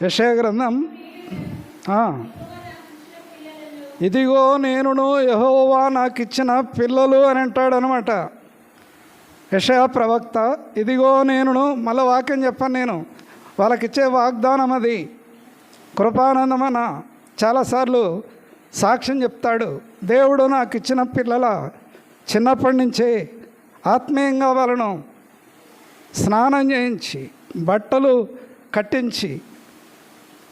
యెషయా గ్రంథం ఇదిగో నేనును యెహోవా నాకు ఇచ్చిన పిల్లలు అని అంటాడు అనమాట యెషయా ప్రవక్త. ఇదిగో నేనును, మళ్ళీ వాక్యం చెప్పాను నేను, వాళ్ళకిచ్చే వాగ్దానం అది. కృపానందమన చాలాసార్లు సాక్ష్యం చెప్తాడు. దేవుడు నాకు ఇచ్చిన పిల్లల చిన్నప్పటి నుంచే ఆత్మీయంగా వాళ్ళను స్నానం చేయించి బట్టలు కట్టించి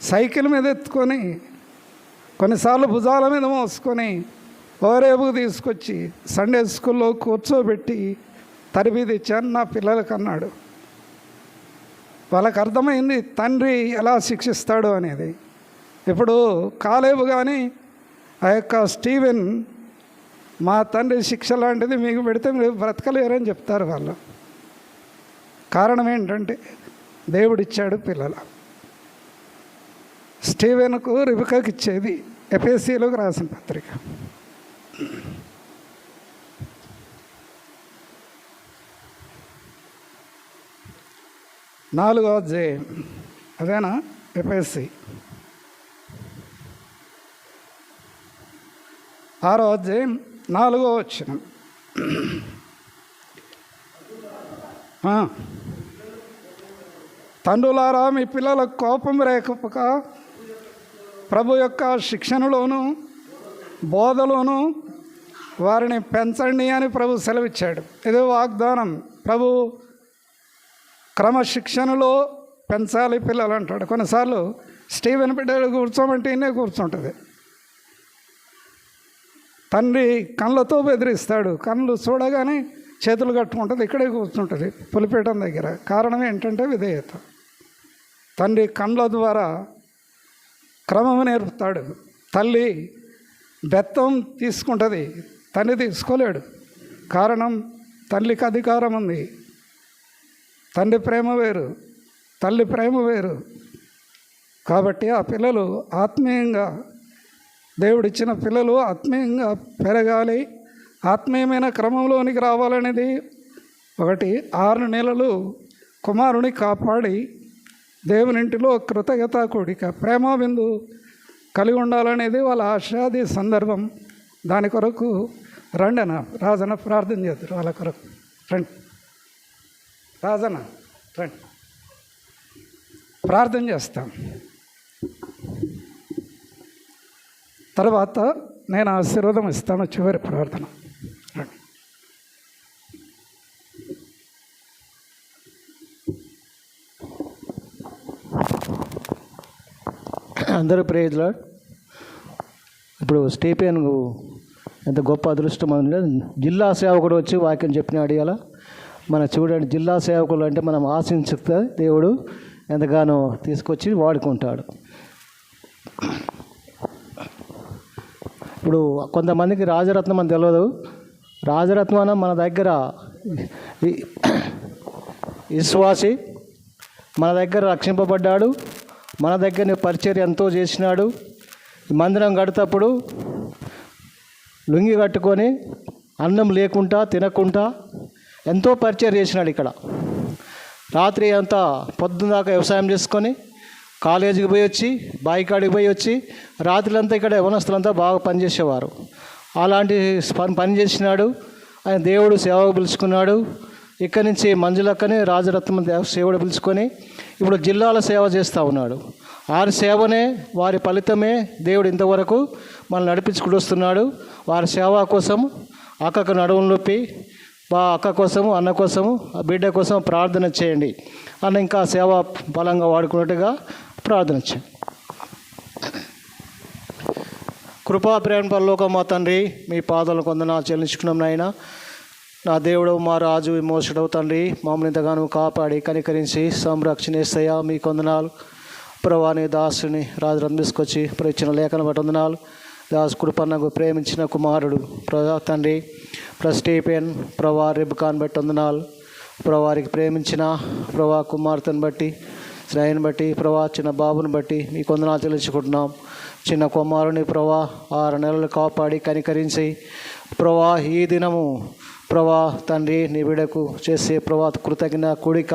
సైకిల్ మీద ఎత్తుకొని కొన్నిసార్లు భుజాల మీద మోసుకొని ఓరేపుకు తీసుకొచ్చి సండే స్కూల్లో కూర్చోబెట్టి తరబీ తెచ్చాను నా పిల్లలకు అన్నాడు. వాళ్ళకు అర్థమైంది తండ్రి ఎలా శిక్షిస్తాడు అనేది. ఇప్పుడు కాలేబు కానీ ఆ యొక్క స్టీవెన్, మా తండ్రి శిక్ష లాంటిది మీకు పెడితే మీరు బ్రతకలేరని చెప్తారు వాళ్ళు. కారణం ఏంటంటే దేవుడిచ్చాడు పిల్లలు. స్టీవెన్కు రిబికాకి ఇచ్చేది ఎఫెసీయులకు రాసిన పత్రిక. నాలుగో అధ్యాయం అదేనా? ఎఫెసీ 6వ అధ్యాయం 4వ వచనం. తండ్రులారా మీ పిల్లలకు కోపం రేకపోక ప్రభు యొక్క శిక్షణలోను బోధలోను వారిని పెంచండి అని ప్రభు సెలవిచ్చాడు. ఇదే వాగ్దానం. ప్రభు క్రమశిక్షణలో పెంచాలి పిల్లలు అంటాడు. కొన్నిసార్లు స్టీవెన్ బిడ్డలు కూర్చోమంటే ఇన్నే కూర్చుంటుంది. తండ్రి కళ్ళతో బెదిరిస్తాడు, కళ్ళు చూడగానే చేతులు కట్టుకుంటుంది, ఇక్కడే కూర్చుంటుంది పులిపీఠం దగ్గర. కారణం ఏంటంటే విధేయత. తండ్రి కళ్ళ ద్వారా క్రమం నేర్పుతాడు. తల్లి బెత్తం తీసుకుంటుంది, తండ్రి తీసుకోలేడు. కారణం తల్లికి అధికారం ఉంది. తండ్రి ప్రేమ వేరు, తల్లి ప్రేమ వేరు. కాబట్టి ఆ పిల్లలు ఆత్మీయంగా, దేవుడిచ్చిన పిల్లలు ఆత్మీయంగా పెరగాలి, ఆత్మీయమైన క్రమంలోనికి రావాలనేది ఒకటి. 6 నెలలు కుమారుని కాపాడి దేవునింటిలో కృతజ్ఞతా కూడిక, ప్రేమ బిందు కలిగి ఉండాలనేది వాళ్ళ ఆశాది సందర్భం. దాని కొరకు రండన రాజన ప్రార్థన చేద్దరు. వాళ్ళ కొరకు రండి, రాజన రండి, ప్రార్థన చేస్తాం. తర్వాత నేను ఆశీర్వాదం ఇస్తాను. చివరి ప్రార్థన. అందరూ ప్రేజ్ లార్డ్. ఇప్పుడు స్టీఫెన్ ఎంత గొప్ప అదృష్టం అంటే జిల్లా సేవకుడు వచ్చి వాక్యం చెప్పినాడు. ఇలా మన చూడండి, జిల్లా సేవకులు అంటే మనం ఆశించితే దేవుడు ఎంతగానో తీసుకొచ్చి వాడుకుంటాడు. ఇప్పుడు కొంతమందికి రాజరత్నం అని తెలియదు. రాజరత్నం అన్న మన దగ్గర విశ్వాసి, మన దగ్గర రక్షింపబడ్డాడు, మన దగ్గర పరిచర్య ఎంతో చేసినాడు. మందిరం కడతప్పుడు లుంగి కట్టుకొని అన్నం లేకుండా తినకుండా ఎంతో పరిచర్య చేసినాడు. ఇక్కడ రాత్రి అంతా పొద్దున్న దాకా వ్యవసాయం చేసుకొని కాలేజీకి పోయి వచ్చి, బాయికాడికి పోయి వచ్చి, రాత్రులంతా ఇక్కడ యవనస్తులంతా బాగా పనిచేసేవారు. అలాంటి పని చేసినాడు ఆయన. దేవుడు సేవకు పిలుచుకున్నాడు. ఇక్కడి నుంచి మంజులక్కని రాజరత్నం సేవడు పిలుచుకొని ఇప్పుడు జిల్లాల సేవ చేస్తూ ఉన్నాడు. వారి సేవనే, వారి ఫలితమే దేవుడు ఇంతవరకు మనల్ని నడిపించుకుంటూ వస్తున్నాడు. వారి సేవ కోసం అక్కకు నడుములు నొప్పి, అక్క కోసము, అన్న కోసము, బిడ్డ కోసం ప్రార్థన చేయండి అన్న. ఇంకా సేవ బలంగా వాడుకున్నట్టుగా ప్రార్థన చేయండి. కృపా ప్రేమ పరలోక మా తండ్రి, మీ పాదాలను కొందనాలు చెల్లించుకున్నాం నాయన. నా దేవుడు, మా రాజు, విమోచకుడవు తండ్రి, మమ్మల్ని ఇంతగానో కాపాడి కనికరించి సంరక్షణ చేస్తాయా మీ కొందనాలు. ప్రభాని దాసుని రాజులను తీసుకొచ్చి ఇచ్చిన లేఖను బట్టి వందనాలు. దాసు కృపన్నకు ప్రేమించిన కుమారుడు తండ్రి స్టీఫెన్ ప్రభా రిబ్కాన్ బట్టి వందనాలు. ప్రభారికి ప్రేమించిన ప్రభా కుమార్తెను బట్టి, శ్రేయను బట్టి, ప్రభా చిన్న బాబుని బట్టి మీ కొందనాలు చెల్లించుకుంటున్నాం. చిన్న కుమారుని ప్రభా 6 నెలలు కాపాడి కనికరించి ప్రభా ఈ దినము ప్రభా తండ్రి నీ బిడ్డకు చేసే ప్రభా కృతజ్ఞ కూడిక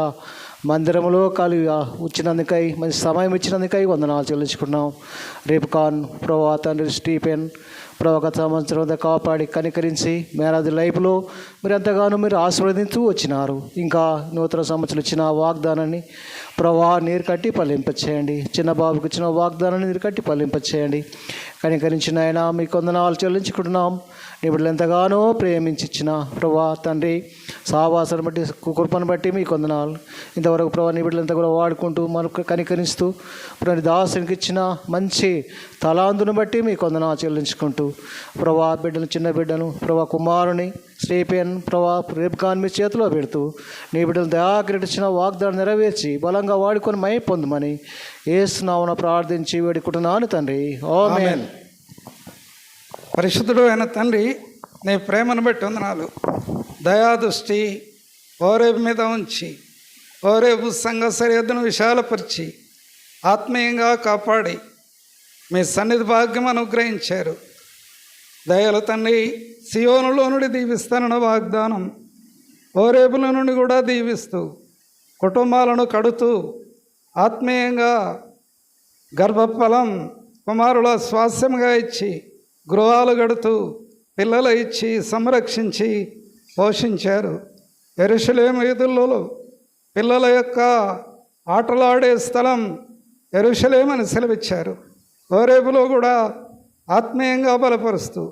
మందిరంలో కలిగా వచ్చినందుకై మంచి సమయం ఇచ్చినందుకై వందనాలు చెల్లించుకున్నాం. రేపు కాన్ ప్రభా తండ్రి స్టీఫెన్ ప్రభా గత సంవత్సరం కాపాడి కనికరించి మేరాది లైఫ్లో మీరు ఎంతగానో మీరు ఆశీర్వదించూ వచ్చినారు. ఇంకా నూతన సంవత్సరం ఇచ్చిన వాగ్దానాన్ని ప్రభా నీరు కట్టి ఫలింపచేయండి. చిన్న బాబుకి ఇచ్చిన వాగ్దానాన్ని నీరు కట్టి ఫలింపచేయండి. కనికరించిన ఆయన మీకు వందనాలు చెల్లించుకుంటున్నాం. నీ బిడ్డలు ఎంతగానో ప్రేమించి ఇచ్చిన ప్రభా తండ్రి సావాసాన్ని బట్టి కృపను బట్టి మీకు వందనాలు. ఇంతవరకు ప్రభా నీ బిడ్డలు ఎంత కూడా వాడుకుంటూ మనకు కనికరిస్తూ ప్రభు దాసునికి ఇచ్చిన మంచి తలాందును బట్టి మీకు వందనాలు చెల్లించుకుంటూ ప్రభా బిడ్డను చిన్న బిడ్డను ప్రభా కుమారుని స్టీఫెన్ ప్రభా రేపుకాన్ మీ చేతిలో పెడుతూ నీ బిడ్డలు దయాకరించిన వాగ్దానం నెరవేర్చి బలంగా వాడుకొని మై పొందమని యేసు నామమున ప్రార్థించి వేడుకుంటున్నాను తండ్రి. ఆమేన్. పరిశుద్ధుడు అయిన తండ్రి, నీ ప్రేమను బట్టి వందనాలు. దయాదృష్టి ఓరేబు మీద ఉంచి ఓరేబు సంఘ సరిహద్దును విశాలపరిచి ఆత్మీయంగా కాపాడి మీ సన్నిధి భాగ్యం అనుగ్రహించారు. దయల తండ్రి, సియోనులో నుండి దీవిస్తానన్న వాగ్దానం ఓరేబుల నుండి కూడా దీవిస్తూ కుటుంబాలను కడుతూ ఆత్మీయంగా గర్భఫలం కుమారుల స్వాస్థ్యంగా ఇచ్చి గృహాలు గడుతూ పిల్లలు ఇచ్చి సంరక్షించి పోషించారు. యెరూషలేము వీధుల్లో పిల్లల యొక్క ఆటలాడే స్థలం యెరూషలేమని సెలవిచ్చారు. ఓరేబులో కూడా ఆత్మీయంగా బలపరుస్తూ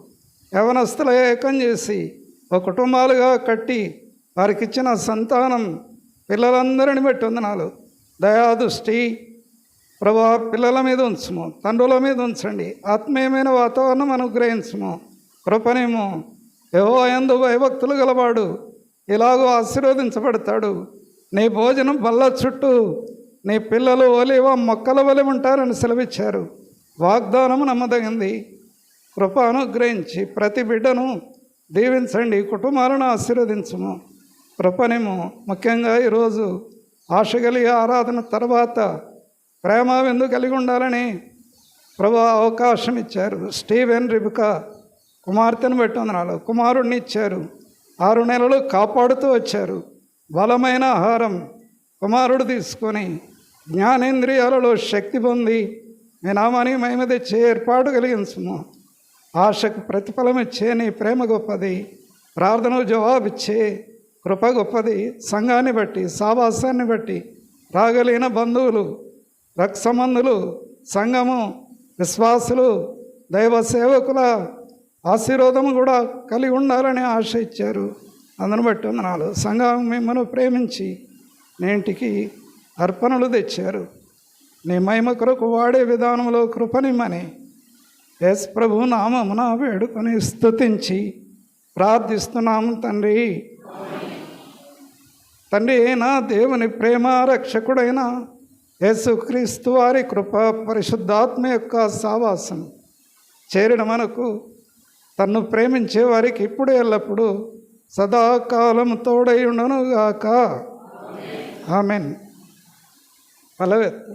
యవనస్తుల ఏకం చేసి ఒక కుటుంబాలుగా కట్టి వారికి ఇచ్చిన సంతానం పిల్లలందరిని బట్టి వందనాలు. దయాదృష్టి ప్రభా పిల్లల మీద ఉంచుము, తండ్రుల మీద ఉంచండి. ఆత్మీయమైన వాతావరణం అనుగ్రహించుము, కృపనేమో. యెహోవా యందు భయభక్తులు గలవాడు ఇలాగో ఆశీర్వదించబడతాడు. నీ భోజనం బల్ల చుట్టూ నీ పిల్లలు ఒలివ మొక్కల వలె ఉంటారని సెలవిచ్చారు. వాగ్దానము నమ్మదగింది. కృప అనుగ్రహించి ప్రతి బిడ్డను దీవించండి, కుటుంబాలను ఆశీర్వదించుము, కృపనేమో. ముఖ్యంగా ఈరోజు ఆశ కలిగి ఆరాధన తర్వాత ప్రేమ విందు కలిగి ఉండాలని ప్రభు అవకాశం ఇచ్చారు. స్టీవెన్ రిబికా కుమార్తెను బట్టి వందనాలు. కుమారుడిని ఇచ్చారు. 6 నెలలు కాపాడుతూ వచ్చారు. బలమైన ఆహారం కుమారుడు తీసుకొని జ్ఞానేంద్రియాలలో శక్తి పొంది మీ నామానికి మహిమ తెచ్చే ఏర్పాటు కలిగించుము. ఆశకు ప్రతిఫలం ఇచ్చే నీ ప్రేమ గొప్పది. ప్రార్థనకు జవాబిచ్చే కృప గొప్పది. సంఘాన్ని బట్టి సావాసాన్ని బట్టి రాగలిగిన బంధువులు, రక్త సంబంధులు, సంఘము, విశ్వాసులు, దైవ సేవకుల ఆశీర్వాదము కూడా కలిగి ఉండాలని ఆశ ఇచ్చారు. అందును బట్టి వందనాలు. సంఘం మిమ్మల్ని ప్రేమించి నేటికి అర్పణలు తెచ్చారు. నీ మహిమ కొరకు వాడే విధానంలో కృపనిమ్మని యేసు ప్రభు నామమున వేడుకొని స్తుతించి ప్రార్థిస్తున్నాము తండ్రి. తండ్రి అయిన దేవుని ప్రేమ, రక్షకుడైన యేసుక్రీస్తు వారి కృప, పరిశుద్ధాత్మ యొక్క సావాసం చేరిన మనకు తన్ను ప్రేమించే వారికి ఇప్పుడు ఎల్లప్పుడు సదాకాలం తోడై ఉండునుగాక. ఆమెన్. పలవెత్తు.